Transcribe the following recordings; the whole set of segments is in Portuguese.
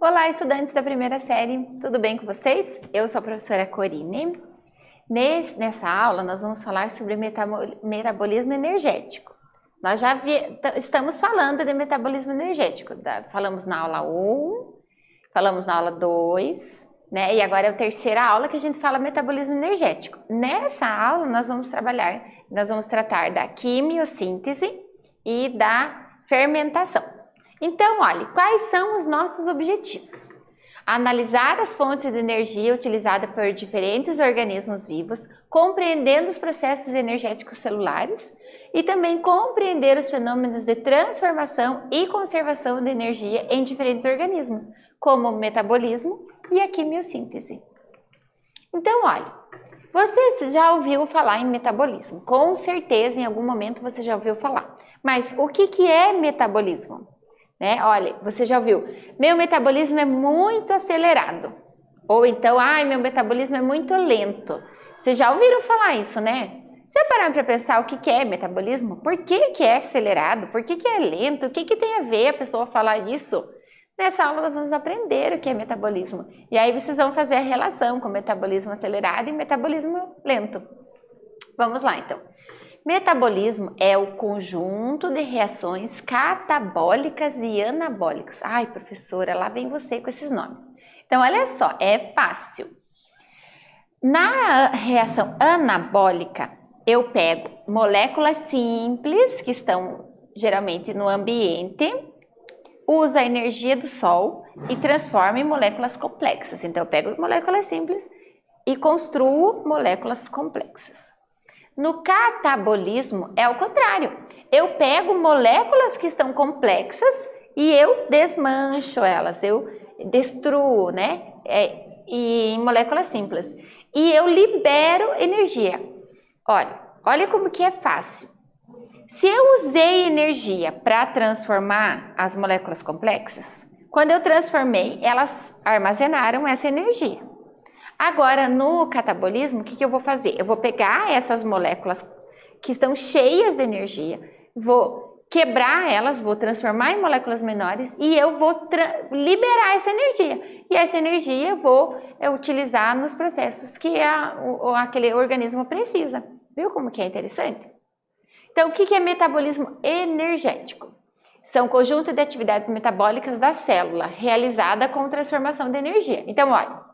Olá, estudantes da primeira série, tudo bem com vocês? Eu sou a professora Corine. Nessa aula, nós vamos falar sobre metabolismo energético. Nós já estamos falando de metabolismo energético. Falamos na aula 1, falamos na aula 2, né? E agora é a terceira aula que a gente fala metabolismo energético. Nessa aula, nós vamos tratar da quimiossíntese e da fermentação. Então, olha, quais são os nossos objetivos? Analisar as fontes de energia utilizadas por diferentes organismos vivos, compreendendo os processos energéticos celulares e também compreender os fenômenos de transformação e conservação de energia em diferentes organismos, como o metabolismo e a quimiossíntese. Então, olha, você já ouviu falar em metabolismo? Com certeza, em algum momento você já ouviu falar. Mas o que é metabolismo? Olha, você já ouviu, meu metabolismo é muito acelerado. Ou então, meu metabolismo é muito lento. Vocês já ouviram falar isso, né? Você parar para pensar o que é metabolismo? Por que é acelerado? Por que é lento? O que tem a ver a pessoa falar isso? Nessa aula nós vamos aprender o que é metabolismo. E aí vocês vão fazer a relação com metabolismo acelerado e metabolismo lento. Vamos lá, então. Metabolismo é o conjunto de reações catabólicas e anabólicas. Ai, professora, lá vem você com esses nomes. Então, olha só, é fácil. Na reação anabólica, eu pego moléculas simples, que estão geralmente no ambiente, uso a energia do Sol e transformo em moléculas complexas. Então, eu pego moléculas simples e construo moléculas complexas. No catabolismo é o contrário. Eu pego moléculas que estão complexas e eu desmancho elas, eu destruo, né? Em moléculas simples. E eu libero energia. Olha como que é fácil. Se eu usei energia para transformar as moléculas complexas, quando eu transformei, elas armazenaram essa energia. Agora, no catabolismo, o que eu vou fazer? Eu vou pegar essas moléculas que estão cheias de energia, vou quebrar elas, vou transformar em moléculas menores e eu vou liberar essa energia. E essa energia eu vou utilizar nos processos que aquele organismo precisa. Viu como que é interessante? Então, o que é metabolismo energético? São conjunto de atividades metabólicas da célula, realizada com transformação de energia. Então, olha.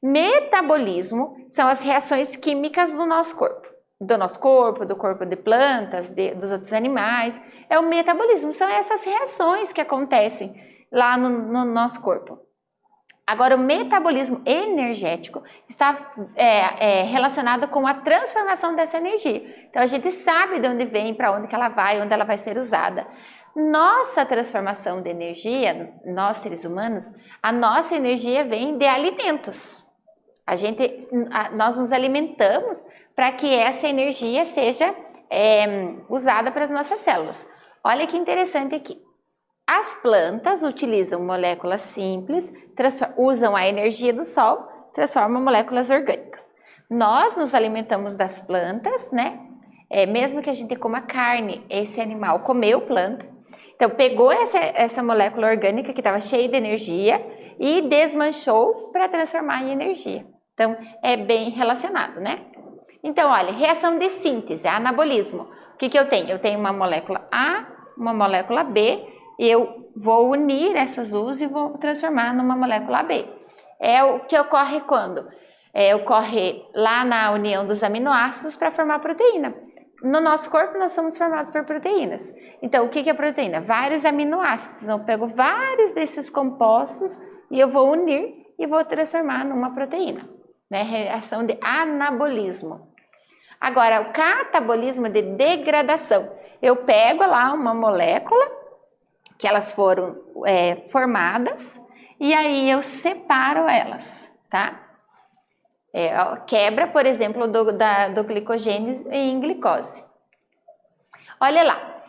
Metabolismo são as reações químicas do nosso corpo. Do corpo de plantas, dos outros animais. É o metabolismo, são essas reações que acontecem lá no nosso corpo. Agora, o metabolismo energético está relacionado com a transformação dessa energia. Então, a gente sabe de onde vem, para onde que ela vai, onde ela vai ser usada. Nossa transformação de energia, nós seres humanos, a nossa energia vem de alimentos. Nós nos alimentamos para que essa energia seja usada para as nossas células. Olha que interessante aqui. As plantas utilizam moléculas simples, usam a energia do Sol, transformam moléculas orgânicas. Nós nos alimentamos das plantas, né? Mesmo que a gente coma carne, esse animal comeu planta. Então, pegou essa molécula orgânica que estava cheia de energia e desmanchou para transformar em energia. Então, é bem relacionado, né? Então, olha, reação de síntese, anabolismo. O que eu tenho? Eu tenho uma molécula A, uma molécula B, e eu vou unir essas duas e vou transformar numa molécula B. É o que ocorre quando? Ocorre lá na união dos aminoácidos para formar proteína. No nosso corpo, nós somos formados por proteínas. Então, o que é proteína? Vários aminoácidos. Eu pego vários desses compostos e eu vou unir e vou transformar numa proteína. Reação de anabolismo. Agora, o catabolismo é de degradação. Eu pego lá uma molécula que elas foram formadas e aí eu separo elas, tá? Quebra, por exemplo, do glicogênio em glicose. Olha lá,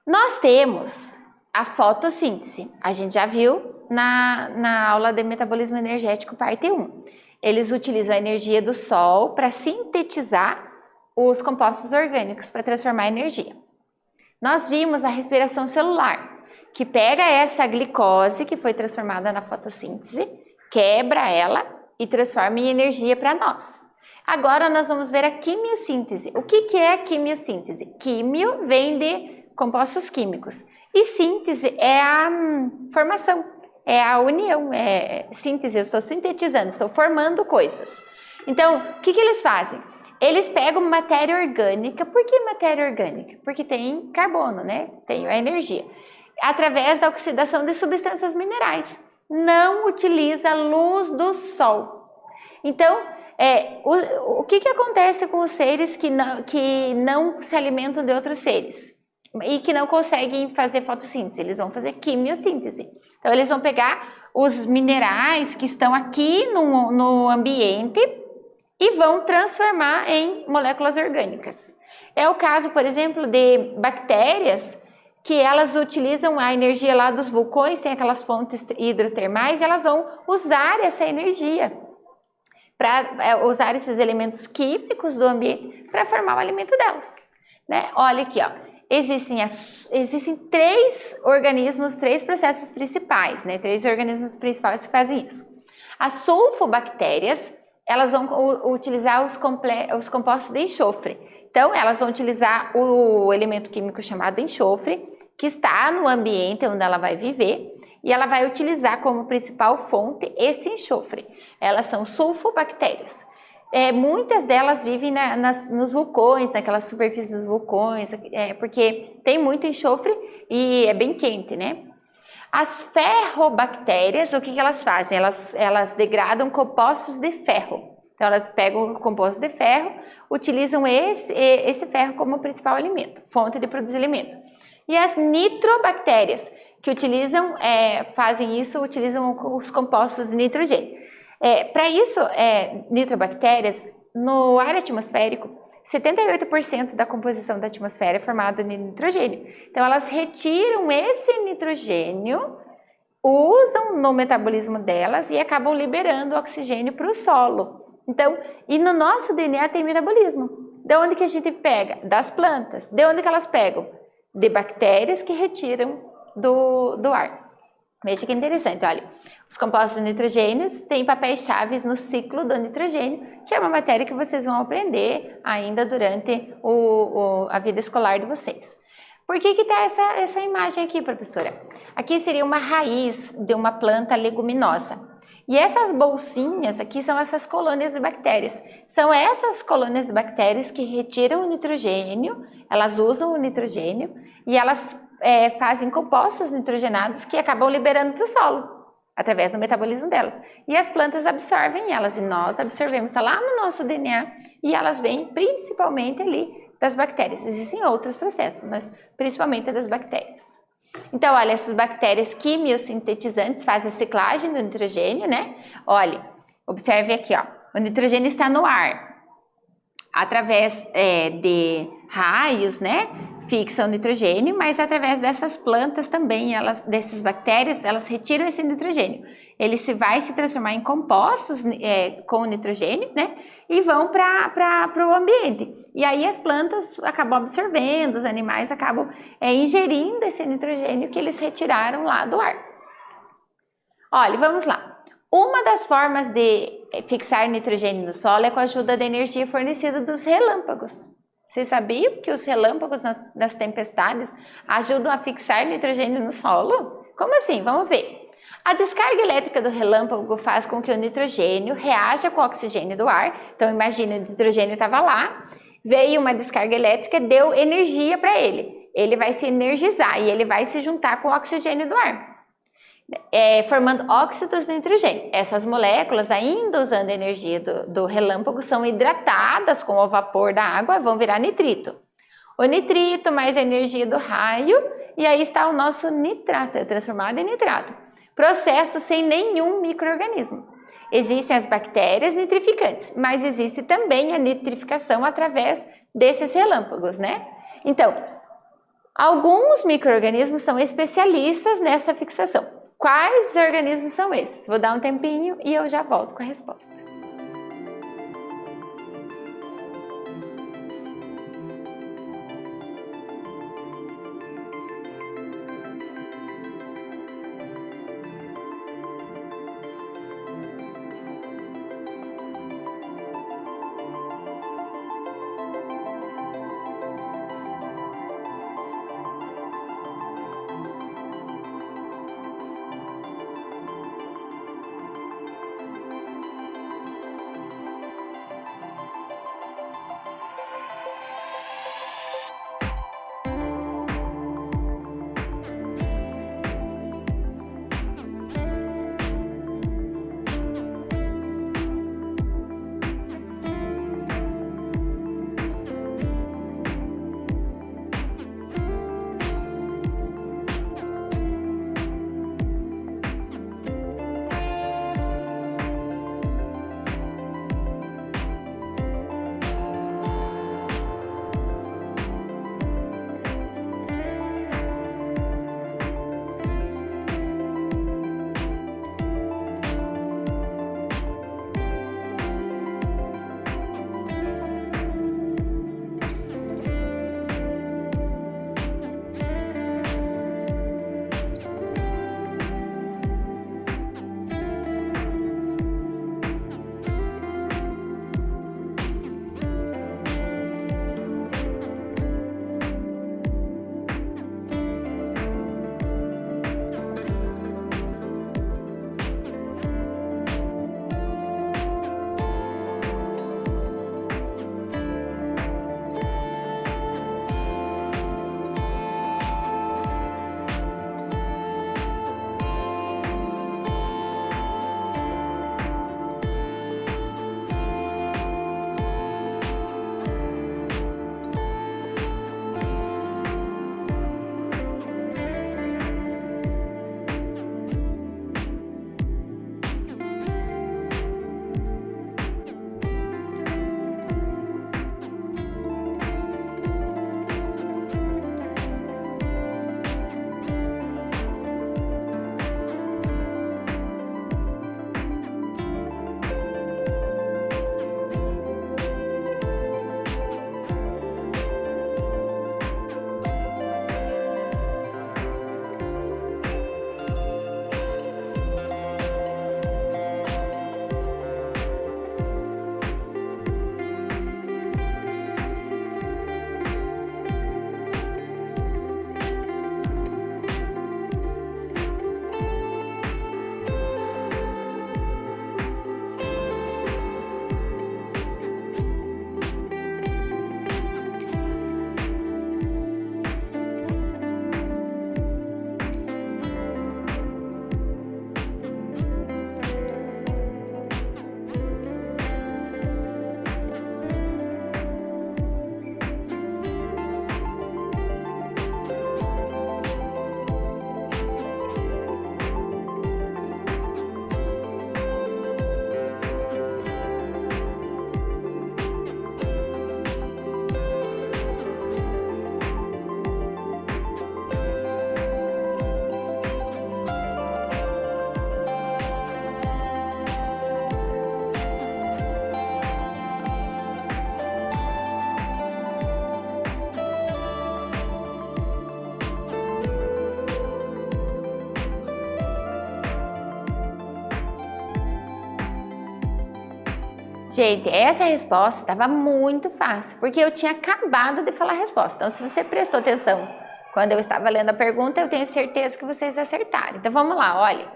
nós temos a fotossíntese. A gente já viu na aula de metabolismo energético, parte 1. Eles utilizam a energia do Sol para sintetizar os compostos orgânicos para transformar em energia. Nós vimos a respiração celular, que pega essa glicose que foi transformada na fotossíntese, quebra ela e transforma em energia para nós. Agora nós vamos ver a quimiossíntese. O que é a quimiossíntese? Químio vem de compostos químicos e síntese é a formação, é a união, é síntese, eu estou sintetizando, estou formando coisas. Então, o que eles fazem? Eles pegam matéria orgânica. Por que matéria orgânica? Porque tem carbono, né? Tem a energia. Através da oxidação de substâncias minerais. Não utiliza a luz do sol. Então, o que acontece com os seres que não se alimentam de outros seres? E que não conseguem fazer fotossíntese? Eles vão fazer quimiossíntese. Então, eles vão pegar os minerais que estão aqui no ambiente e vão transformar em moléculas orgânicas. É o caso, por exemplo, de bactérias que elas utilizam a energia lá dos vulcões, tem aquelas fontes hidrotermais, e elas vão usar essa energia para usar esses elementos químicos do ambiente para formar o alimento delas. Né? Olha aqui, ó. Existem três organismos, três processos principais, né? Três organismos principais que fazem isso. As sulfobactérias, elas vão utilizar os compostos de enxofre. Então, elas vão utilizar o elemento químico chamado enxofre, que está no ambiente onde ela vai viver, e ela vai utilizar como principal fonte esse enxofre. Elas são sulfobactérias. Muitas delas vivem nos vulcões, naquelas superfícies dos vulcões, porque tem muito enxofre e é bem quente, né? As ferrobactérias, o que elas fazem? Elas degradam compostos de ferro. Então, elas pegam o composto de ferro, utilizam esse ferro como principal alimento, fonte de produzir alimento. E as nitrobactérias, que fazem isso, utilizam os compostos de nitrogênio. Para isso, nitrobactérias, no ar atmosférico, 78% da composição da atmosfera é formada de nitrogênio. Então, elas retiram esse nitrogênio, usam no metabolismo delas e acabam liberando oxigênio para o solo. Então, e no nosso DNA tem metabolismo. De onde que a gente pega? Das plantas. De onde que elas pegam? De bactérias que retiram do ar. Veja que interessante, olha. Os compostos de nitrogênio têm papéis chaves no ciclo do nitrogênio, que é uma matéria que vocês vão aprender ainda durante a vida escolar de vocês. Por que está essa imagem aqui, professora? Aqui seria uma raiz de uma planta leguminosa. E essas bolsinhas aqui são essas colônias de bactérias. São essas colônias de bactérias que retiram o nitrogênio, elas usam o nitrogênio e elas fazem compostos nitrogenados que acabam liberando para o solo, através do metabolismo delas. E as plantas absorvem elas, e nós absorvemos, está lá no nosso DNA, e elas vêm principalmente ali das bactérias. Existem outros processos, mas principalmente das bactérias. Então, olha, essas bactérias quimiosintetizantes fazem a ciclagem do nitrogênio, né? Olha, observe aqui, ó, o nitrogênio está no ar, através de raios, né? Fixam o nitrogênio, mas através dessas plantas também, dessas bactérias, elas retiram esse nitrogênio. Ele vai se transformar em compostos com o nitrogênio, né? E vão para o ambiente. E aí as plantas acabam absorvendo, os animais acabam ingerindo esse nitrogênio que eles retiraram lá do ar. Olha, vamos lá. Uma das formas de fixar nitrogênio no solo é com a ajuda da energia fornecida dos relâmpagos. Vocês sabiam que os relâmpagos das tempestades ajudam a fixar nitrogênio no solo? Como assim? Vamos ver. A descarga elétrica do relâmpago faz com que o nitrogênio reaja com o oxigênio do ar. Então, imagina, o nitrogênio estava lá, veio uma descarga elétrica, deu energia para ele. Ele vai se energizar e ele vai se juntar com o oxigênio do ar, formando óxidos de nitrogênio. Essas moléculas, ainda usando a energia do relâmpago, são hidratadas com o vapor da água, vão virar nitrito. O nitrito mais a energia do raio, e aí está o nosso nitrato, transformado em nitrato. Processo sem nenhum micro-organismo. Existem as bactérias nitrificantes, mas existe também a nitrificação através desses relâmpagos, né? Então, alguns micro-organismos são especialistas nessa fixação. Quais organismos são esses? Vou dar um tempinho e eu já volto com a resposta. Gente, essa resposta estava muito fácil, porque eu tinha acabado de falar a resposta. Então, se você prestou atenção quando eu estava lendo a pergunta, eu tenho certeza que vocês acertaram. Então, vamos lá, olha.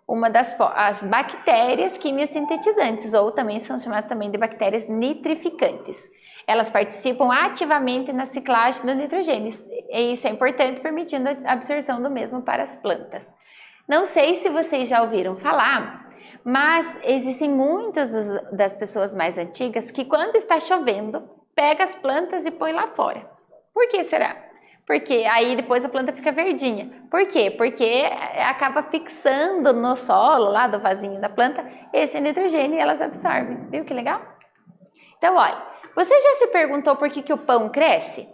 Uma das as bactérias quimiosintetizantes, ou também são chamadas também de bactérias nitrificantes. Elas participam ativamente na ciclagem do nitrogênio, e isso é importante, permitindo a absorção do mesmo para as plantas. Não sei se vocês já ouviram falar, mas existem muitas das pessoas mais antigas que quando está chovendo, pega as plantas e põe lá fora. Por que será? Porque aí depois a planta fica verdinha. Por quê? Porque acaba fixando no solo, lá do vasinho da planta, esse nitrogênio e elas absorvem. Viu que legal? Então, olha, você já se perguntou por que o pão cresce?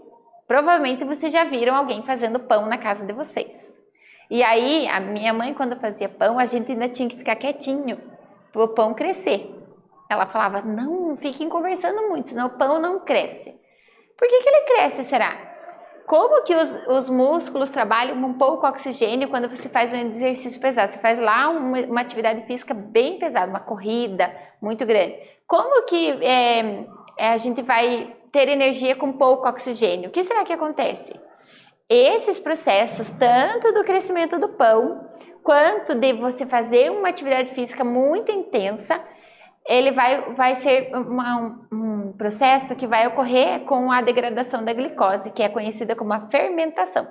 Provavelmente vocês já viram alguém fazendo pão na casa de vocês. E aí, a minha mãe, quando fazia pão, a gente ainda tinha que ficar quietinho para o pão crescer. Ela falava, não fiquem conversando muito, senão o pão não cresce. Por que ele cresce, será? Como que os músculos trabalham com pouco oxigênio quando você faz um exercício pesado? Você faz lá uma atividade física bem pesada, uma corrida muito grande. Como que a gente vai ter energia com pouco oxigênio? O que será que acontece? Esses processos, tanto do crescimento do pão, quanto de você fazer uma atividade física muito intensa, ele vai ser um processo que vai ocorrer com a degradação da glicose, que é conhecida como a fermentação.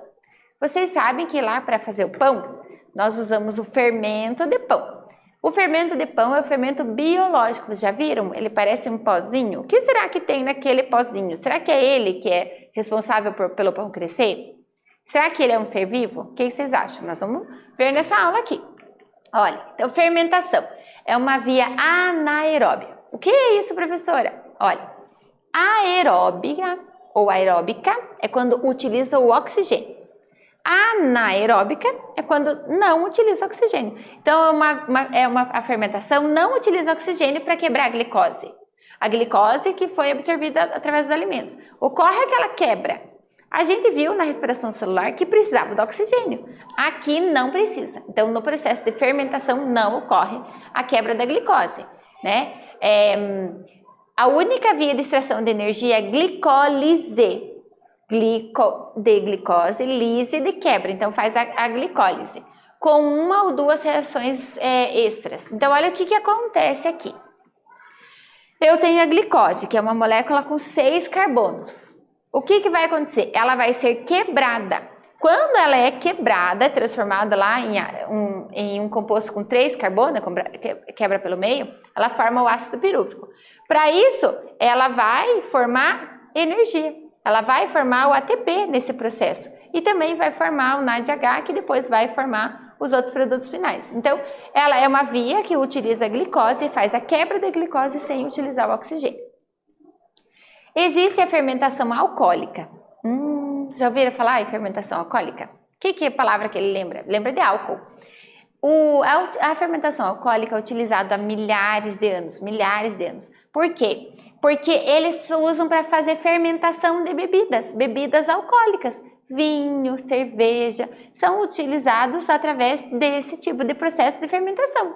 Vocês sabem que lá para fazer o pão, nós usamos o fermento de pão. O fermento de pão é o fermento biológico, vocês já viram? Ele parece um pozinho. O que será que tem naquele pozinho? Será que é ele que é responsável pelo pão crescer? Será que ele é um ser vivo? O que vocês acham? Nós vamos ver nessa aula aqui. Olha, então fermentação é uma via anaeróbia. O que é isso, professora? Olha, aeróbica ou aeróbica é quando utiliza o oxigênio. Anaeróbica é quando não utiliza oxigênio. Então, a fermentação não utiliza oxigênio para quebrar a glicose. A glicose que foi absorvida através dos alimentos. Ocorre aquela quebra. A gente viu na respiração celular que precisava do oxigênio. Aqui não precisa. Então, no processo de fermentação não ocorre a quebra da glicose, né? A única via de extração de energia é glicólise. De glicose, lise de quebra. Então, faz a glicólise. Com uma ou duas reações extras. Então, olha o que acontece aqui. Eu tenho a glicose, que é uma molécula com 6 carbonos. O que vai acontecer? Ela vai ser quebrada. Quando ela é quebrada, transformada lá em um composto com 3 carbonos, quebra pelo meio, ela forma o ácido pirúvico. Para isso, ela vai formar energia. Ela vai formar o ATP nesse processo. E também vai formar o NADH, que depois vai formar os outros produtos finais. Então, ela é uma via que utiliza a glicose e faz a quebra da glicose sem utilizar o oxigênio. Existe a fermentação alcoólica. Já ouviram falar em fermentação alcoólica? O que é a palavra que ele lembra? Lembra de álcool. A fermentação alcoólica é utilizada há milhares de anos. Por quê? Porque eles usam para fazer fermentação de bebidas alcoólicas. Vinho, cerveja, são utilizados através desse tipo de processo de fermentação.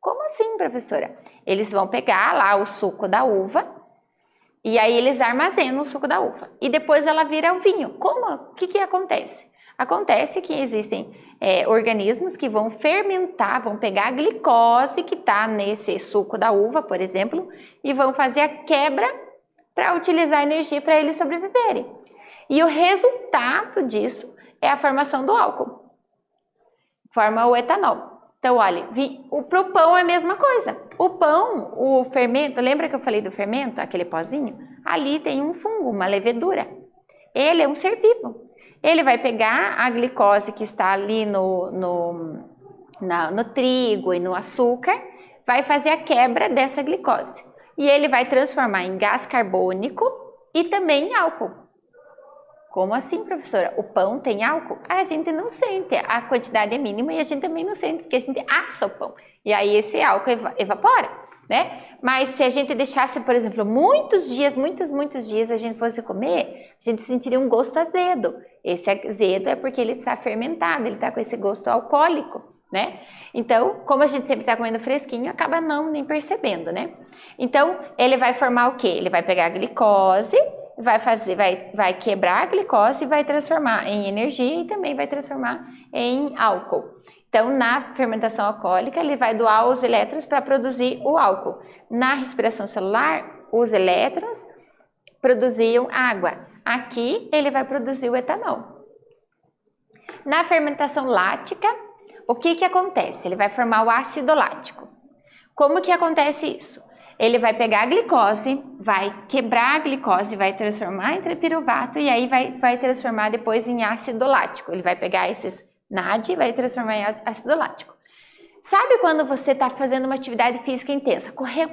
Como assim, professora? Eles vão pegar lá o suco da uva, e aí eles armazenam o suco da uva. E depois ela vira o vinho. Como? O que acontece? Acontece que existem organismos que vão fermentar, vão pegar a glicose que está nesse suco da uva, por exemplo, e vão fazer a quebra para utilizar a energia para eles sobreviverem. E o resultado disso é a formação do álcool. Forma o etanol. Então, olha, pro pão é a mesma coisa. O pão, o fermento, lembra que eu falei do fermento, aquele pozinho? Ali tem um fungo, uma levedura. Ele é um ser vivo. Ele vai pegar a glicose que está ali no trigo e no açúcar, vai fazer a quebra dessa glicose. E ele vai transformar em gás carbônico e também em álcool. Como assim, professora? O pão tem álcool? A gente não sente, a quantidade é mínima e a gente também não sente, porque a gente assa o pão. E aí esse álcool evapora, né? Mas se a gente deixasse, por exemplo, muitos dias, a gente fosse comer, a gente sentiria um gosto azedo. Esse azedo é porque ele está fermentado, ele está com esse gosto alcoólico, né? Então, como a gente sempre está comendo fresquinho, acaba não nem percebendo, né? Então, ele vai formar o quê? Ele vai pegar a glicose, vai quebrar a glicose e vai transformar em energia e também vai transformar em álcool. Então, na fermentação alcoólica, ele vai doar os elétrons para produzir o álcool. Na respiração celular, os elétrons produziam água. Aqui, ele vai produzir o etanol. Na fermentação lática, o que acontece? Ele vai formar o ácido lático. Como que acontece isso? Ele vai pegar a glicose, vai quebrar a glicose, vai transformar em tripiruvato e aí vai transformar depois em ácido lático. Ele vai pegar esses NAD e vai transformar em ácido lático. Sabe quando você está fazendo uma atividade física intensa? Correu,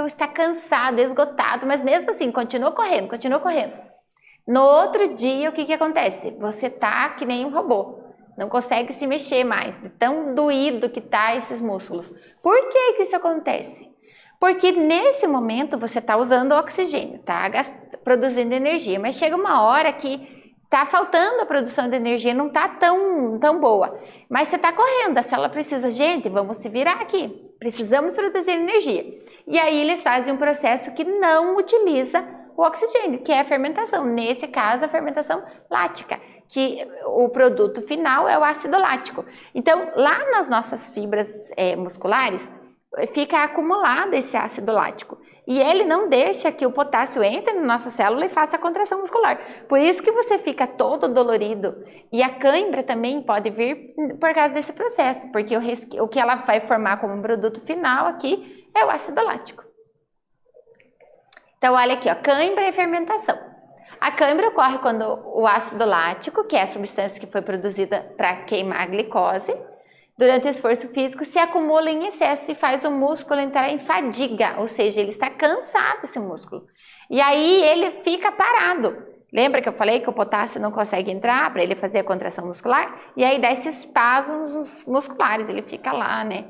está cansado, esgotado, mas mesmo assim, continua correndo. No outro dia, o que acontece? Você tá que nem um robô, não consegue se mexer mais, de tão doído que tá esses músculos. Por que isso acontece? Porque nesse momento você está usando oxigênio, tá produzindo energia, mas chega uma hora que tá faltando a produção de energia, não tá tão boa. Mas você está correndo, a célula precisa, gente, vamos se virar aqui, precisamos produzir energia. E aí eles fazem um processo que não utiliza o oxigênio, que é a fermentação. Nesse caso, a fermentação lática, que o produto final é o ácido lático. Então, lá nas nossas fibras musculares, fica acumulado esse ácido lático. E ele não deixa que o potássio entre na nossa célula e faça a contração muscular. Por isso que você fica todo dolorido. E a cãibra também pode vir por causa desse processo, porque o que ela vai formar como produto final aqui é o ácido lático. Então, olha aqui, ó, cãibra e fermentação. A cãibra ocorre quando o ácido lático, que é a substância que foi produzida para queimar a glicose, durante o esforço físico, se acumula em excesso e faz o músculo entrar em fadiga, ou seja, ele está cansado, esse músculo. E aí ele fica parado. Lembra que eu falei que o potássio não consegue entrar para ele fazer a contração muscular? E aí dá esses espasmos musculares, ele fica lá, né,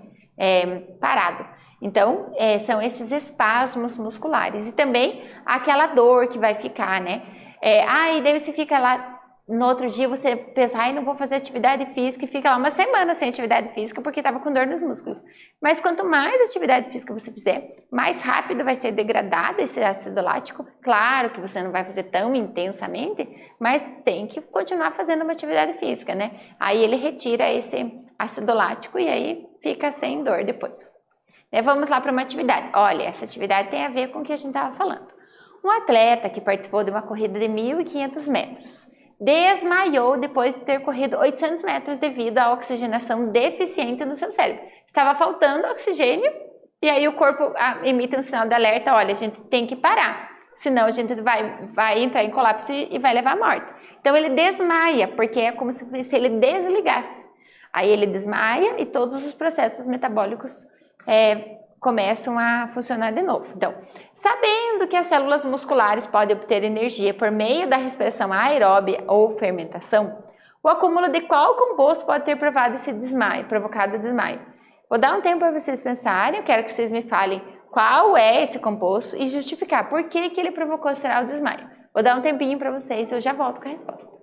parado. Então, são esses espasmos musculares. E também aquela dor que vai ficar, né? E daí você fica lá, no outro dia você pensa, não vou fazer atividade física e fica lá uma semana sem atividade física porque estava com dor nos músculos. Mas quanto mais atividade física você fizer, mais rápido vai ser degradado esse ácido lático. Claro que você não vai fazer tão intensamente, mas tem que continuar fazendo uma atividade física, né? Aí ele retira esse ácido lático e aí fica sem dor depois. Vamos lá para uma atividade. Olha, essa atividade tem a ver com o que a gente estava falando. Um atleta que participou de uma corrida de 1.500 metros desmaiou depois de ter corrido 800 metros devido à oxigenação deficiente no seu cérebro. Estava faltando oxigênio e aí o corpo emite um sinal de alerta, olha, a gente tem que parar, senão a gente vai entrar em colapso e vai levar à morte. Então ele desmaia, porque é como se ele desligasse. Aí ele desmaia e todos os processos metabólicos começam a funcionar de novo. Então, sabendo que as células musculares podem obter energia por meio da respiração aeróbia ou fermentação, o acúmulo de qual composto pode ter provocado o desmaio? Vou dar um tempo para vocês pensarem, eu quero que vocês me falem qual é esse composto e justificar por que ele provocou o desmaio. Vou dar um tempinho para vocês, eu já volto com a resposta.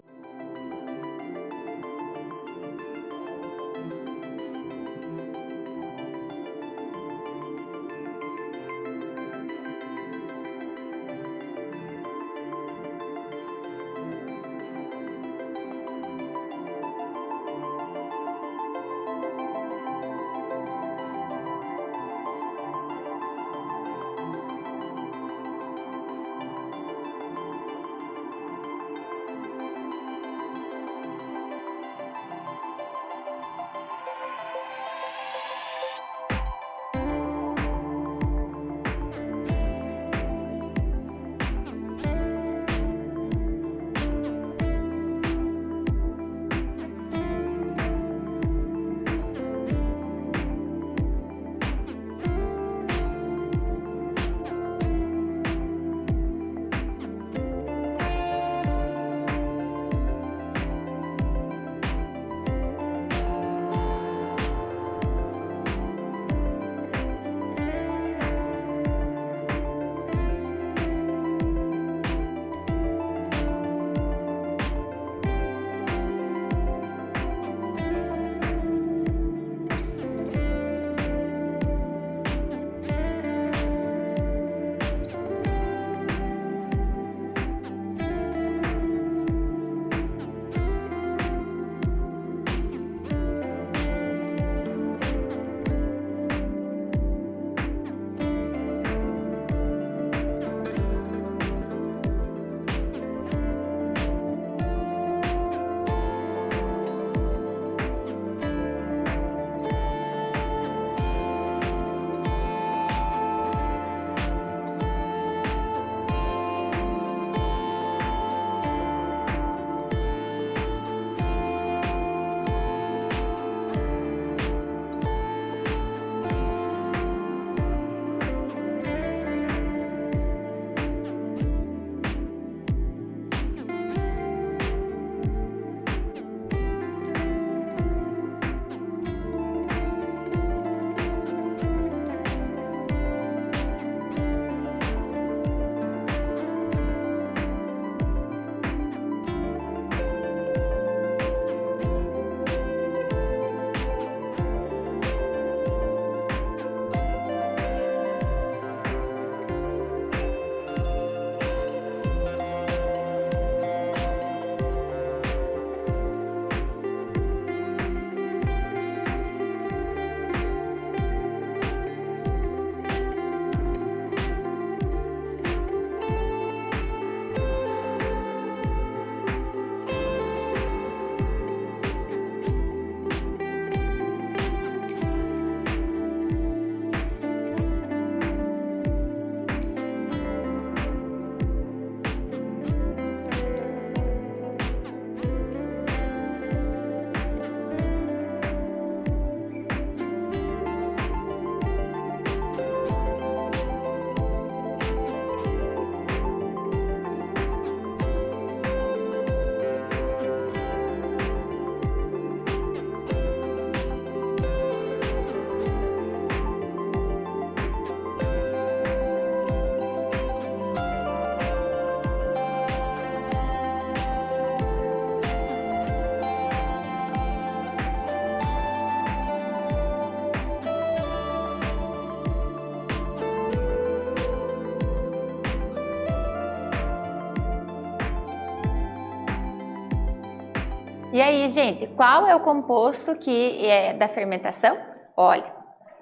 E aí, gente, qual é o composto que é da fermentação? Olha,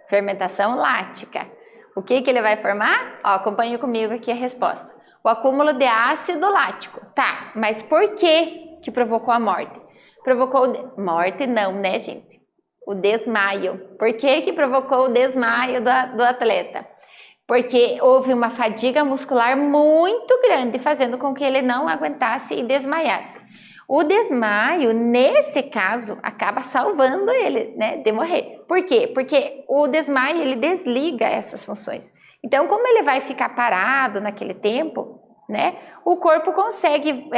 fermentação lática. O que ele vai formar? Ó, acompanhe comigo aqui a resposta. O acúmulo de ácido lático. Tá, mas por que provocou a morte? Provocou morte não, né, gente? O desmaio. Por que provocou o desmaio do atleta? Porque houve uma fadiga muscular muito grande, fazendo com que ele não aguentasse e desmaiasse. O desmaio, nesse caso, acaba salvando ele, né, de morrer. Por quê? Porque o desmaio, ele desliga essas funções. Então, como ele vai ficar parado naquele tempo, né, o corpo consegue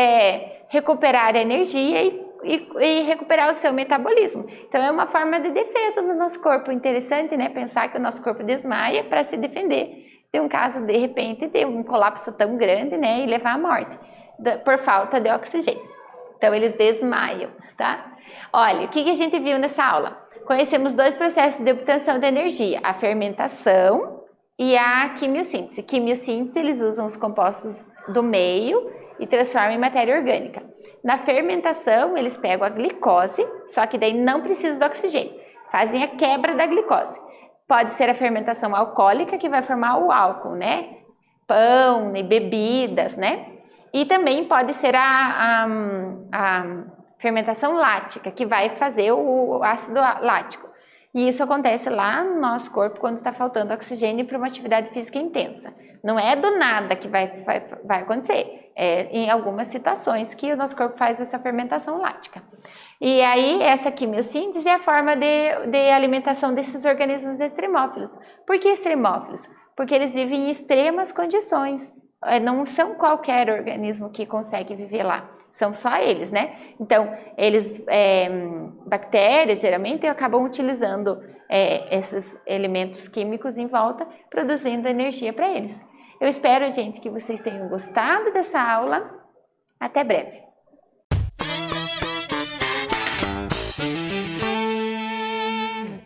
recuperar a energia e recuperar o seu metabolismo. Então, é uma forma de defesa do nosso corpo. Interessante, né, pensar que o nosso corpo desmaia para se defender de um caso, de repente, de um colapso tão grande, né, e levar à morte por falta de oxigênio. Então, eles desmaiam, tá? Olha, o que a gente viu nessa aula? Conhecemos dois processos de obtenção de energia, a fermentação e a quimiossíntese. Quimiossíntese, eles usam os compostos do meio e transformam em matéria orgânica. Na fermentação, eles pegam a glicose, só que daí não precisa do oxigênio, fazem a quebra da glicose. Pode ser a fermentação alcoólica, que vai formar o álcool, né? Pão e bebidas, né? E também pode ser a fermentação lática, que vai fazer o ácido lático. E isso acontece lá no nosso corpo quando está faltando oxigênio para uma atividade física intensa. Não é do nada que vai acontecer. É em algumas situações que o nosso corpo faz essa fermentação lática. E aí, essa quimiossíntese é a forma de alimentação desses organismos extremófilos. Por que extremófilos? Porque eles vivem em extremas condições. Não são qualquer organismo que consegue viver lá, são só eles, né? Então, bactérias geralmente acabam utilizando esses elementos químicos em volta, produzindo energia para eles. Eu espero, gente, que vocês tenham gostado dessa aula. Até breve.